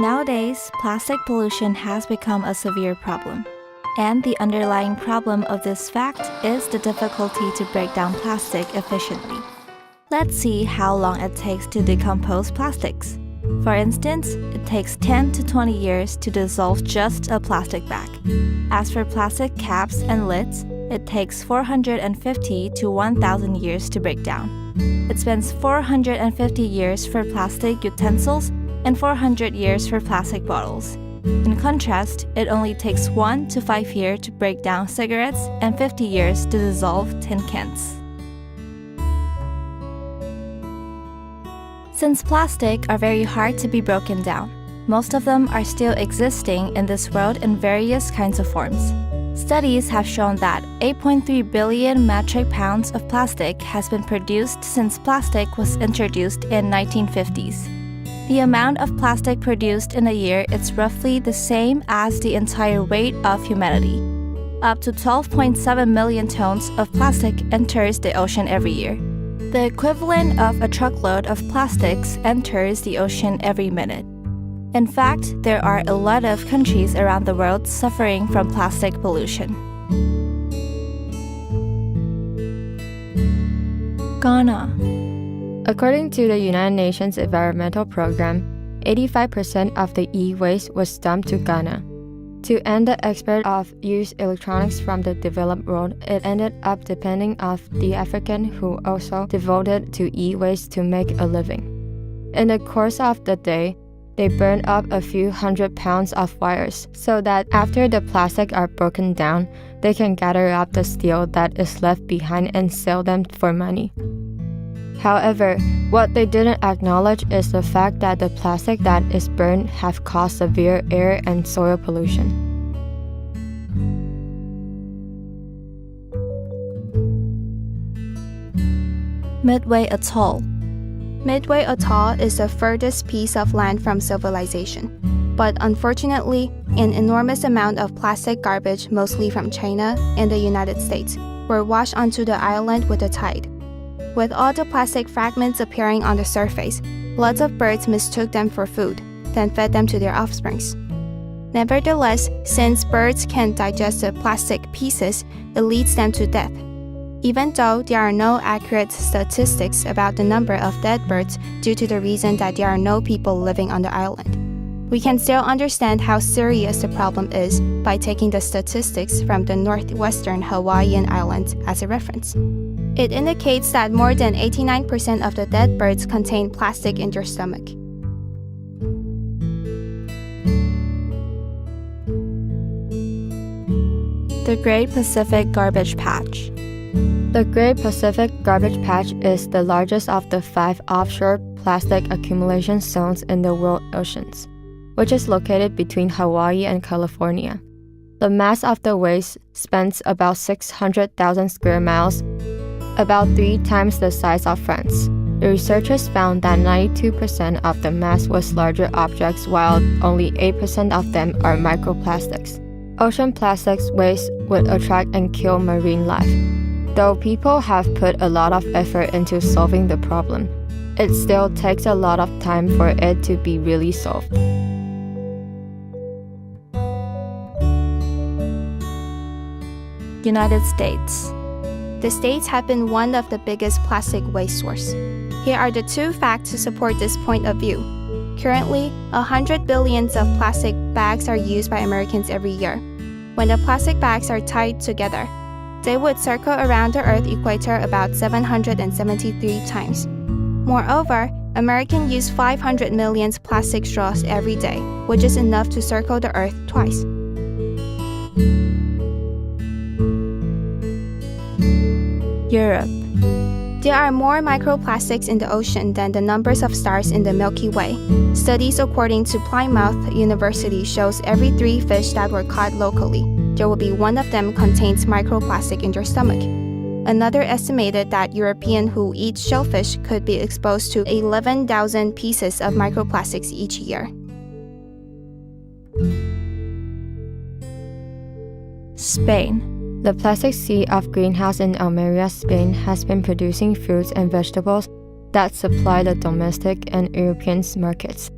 Nowadays, plastic pollution has become a severe problem. And the underlying problem of this fact is the difficulty to break down plastic efficiently. Let's see how long it takes to decompose plastics. For instance, it takes 10 to 20 years to dissolve just a plastic bag. As for plastic caps and lids, it takes 450 to 1,000 years to break down. It spends 450 years for plastic utensils and 400 years for plastic bottles. In contrast, it only takes 1 to 5 years to break down cigarettes and 50 years to dissolve tin cans. Since plastic are very hard to be broken down, most of them are still existing in this world in various kinds of forms. Studies have shown that 8.3 billion metric pounds of plastic has been produced since plastic was introduced in 1950s. The amount of plastic produced in a year is roughly the same as the entire weight of humanity. Up to 12.7 million tons of plastic enters the ocean every year. The equivalent of a truckload of plastics enters the ocean every minute. In fact, there are a lot of countries around the world suffering from plastic pollution. Ghana. According to the United Nations Environmental Program, 85% of the e-waste was dumped to Ghana. To end the export of used electronics from the developed world, it ended up depending on the African who also devoted to e-waste to make a living. In the course of the day, they burned up a few hundred pounds of wires so that after the plastic are broken down, they can gather up the steel that is left behind and sell them for money. However, what they didn't acknowledge is the fact that the plastic that is burned have caused severe air and soil pollution. Midway Atoll. Midway Atoll is the furthest piece of land from civilization. But unfortunately, an enormous amount of plastic garbage, mostly from China and the United States, were washed onto the island with the tide. With all the plastic fragments appearing on the surface, lots of birds mistook them for food, then fed them to their offsprings. Nevertheless, since birds can digest the plastic pieces, it leads them to death. Even though there are no accurate statistics about the number of dead birds due to the reason that there are no people living on the island, we can still understand how serious the problem is by taking the statistics from the northwestern Hawaiian Islands as a reference. It indicates that more than 89% of the dead birds contain plastic in their stomach. The Great Pacific Garbage Patch. The Great Pacific Garbage Patch is the largest of the 5 offshore plastic accumulation zones in the world oceans, which is located between Hawaii and California. The mass of the waste spans about 600,000 square miles, about 3 times the size of France. The researchers found that 92% of the mass was larger objects while only 8% of them are microplastics. Ocean plastics waste would attract and kill marine life. Though people have put a lot of effort into solving the problem, it still takes a lot of time for it to be really solved. United States. The States have been one of the biggest plastic waste source. Here are the 2 facts to support this point of view. Currently, 100 billion of plastic bags are used by Americans every year. When the plastic bags are tied together, they would circle around the Earth equator about 773 times. Moreover, Americans use 500 million plastic straws every day, which is enough to circle the Earth twice. Europe. There are more microplastics in the ocean than the numbers of stars in the Milky Way. Studies according to Plymouth University shows every 3 fish that were caught locally, there will be 1 of them contains microplastic in their stomach. Another estimated that Europeans who eat shellfish could be exposed to 11,000 pieces of microplastics each year. Spain. The plastic sea of greenhouse in Almeria, Spain has been producing fruits and vegetables that supply the domestic and European markets.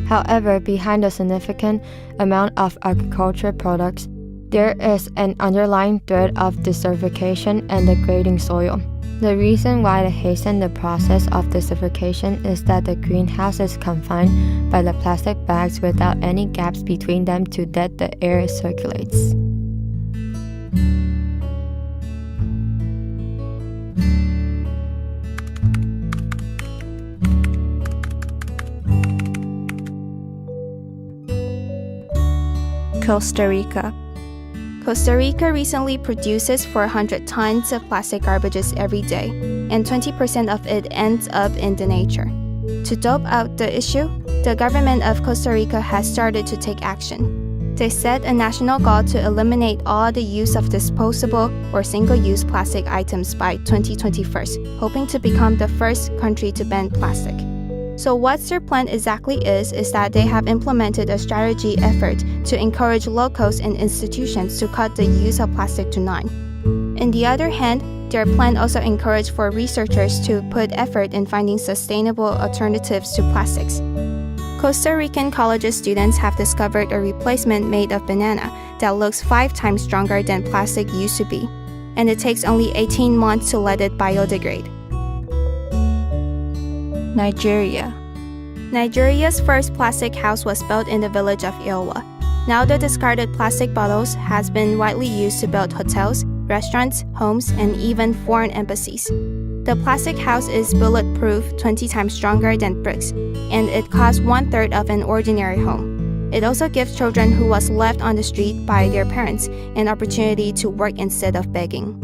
However, behind the significant amount of agriculture products, there is an underlying threat of desertification and degrading soil. The reason why they hasten the process of desertification is that the greenhouse is confined by the plastic bags without any gaps between them to let the air circulates. Costa Rica. Costa Rica recently produces 400 tons of plastic garbages every day, and 20% of it ends up in the nature. To dope out the issue, the government of Costa Rica has started to take action. They set a national goal to eliminate all the use of disposable or single-use plastic items by 2021, hoping to become the first country to ban plastic. So what their plan exactly is that they have implemented a strategy effort to encourage locals and institutions to cut the use of plastic to none. On the other hand, their plan also encouraged for researchers to put effort in finding sustainable alternatives to plastics. Costa Rican college students have discovered a replacement made of banana that looks 5 times stronger than plastic used to be, and it takes only 18 months to let it biodegrade. Nigeria. Nigeria's first plastic house was built in the village of Ilwa. Now the discarded plastic bottles has been widely used to build hotels, restaurants, homes, and even foreign embassies. The plastic house is bulletproof, 20 times stronger than bricks, and it costs 1/3 of an ordinary home. It also gives children who was left on the street by their parents an opportunity to work instead of begging.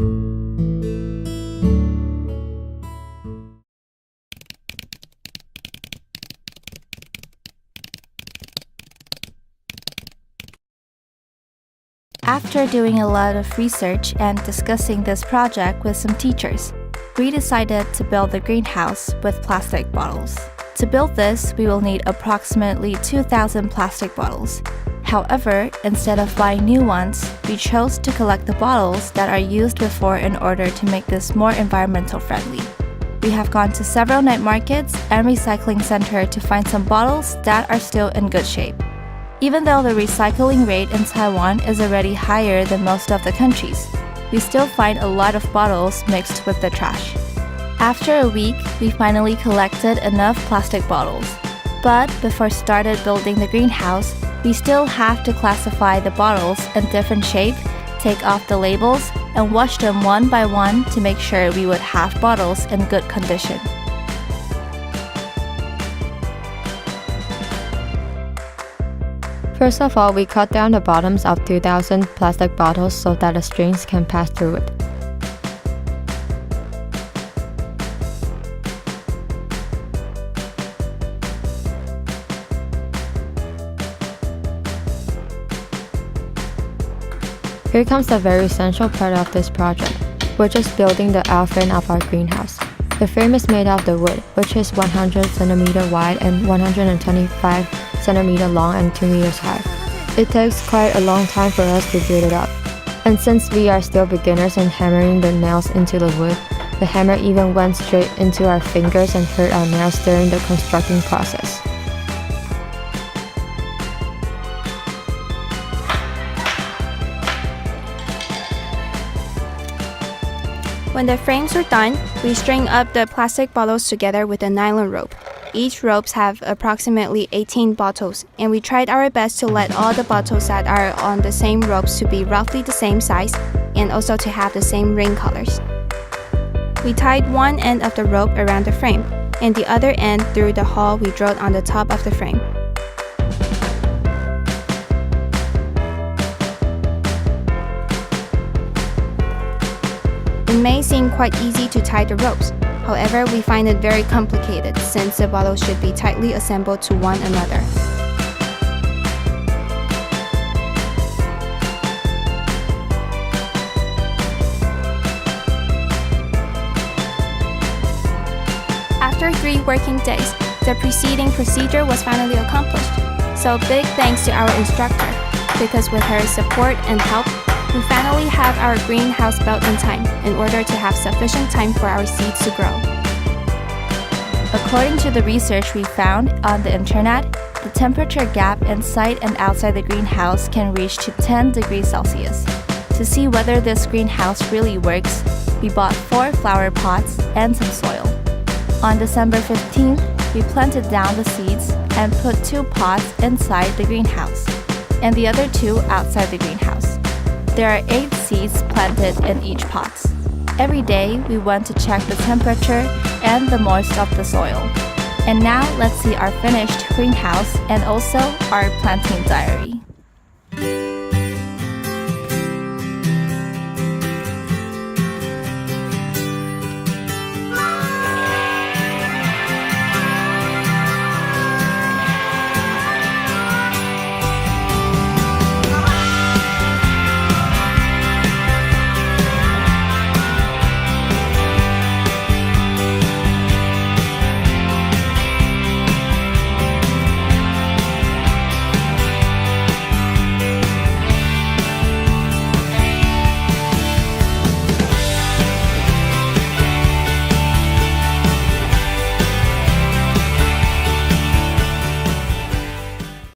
After doing a lot of research and discussing this project with some teachers, we decided to build the greenhouse with plastic bottles. To build this, we will need approximately 2,000 plastic bottles. However, instead of buying new ones, we chose to collect the bottles that are used before in order to make this more environmental friendly. We have gone to several night markets and recycling center to find some bottles that are still in good shape. Even though the recycling rate in Taiwan is already higher than most of the countries, we still find a lot of bottles mixed with the trash. After a week, we finally collected enough plastic bottles. But before started building the greenhouse, we still have to classify the bottles in different shape, take off the labels, and wash them one by one to make sure we would have bottles in good condition. First of all, we cut down the bottoms of 2,000 plastic bottles so that the strings can pass through it. Here comes the very essential part of this project, which is building the outframe of our greenhouse. The frame is made of the wood, which is 100 cm wide and 125 cm long and 2 meters high. It takes quite a long time for us to build it up. And since we are still beginners in hammering the nails into the wood, the hammer even went straight into our fingers and hurt our nails during the constructing process. When the frames were done, we string up the plastic bottles together with a nylon rope. Each ropes have approximately 18 bottles, and we tried our best to let all the bottles that are on the same ropes to be roughly the same size and also to have the same ring colors. We tied one end of the rope around the frame and the other end through the hole we drilled on the top of the frame. It may seem quite easy to tie the ropes. However, we find it very complicated since the bottles should be tightly assembled to one another. After 3 working days, the preceding procedure was finally accomplished. So big thanks to our instructor, because with her support and help, we finally have our greenhouse built in time in order to have sufficient time for our seeds to grow. According to the research we found on the internet, The temperature gap inside and outside the greenhouse can reach to 10 degrees Celsius. To see whether this greenhouse really works, we bought 4 flower pots and some soil. On December 15th, we planted down the seeds and put 2 pots inside the greenhouse, and the other 2 outside the greenhouse. There are 8 seeds planted in each pot. Every day, we went to check the temperature and the moisture of the soil. And now, let's see our finished greenhouse and also our planting diary.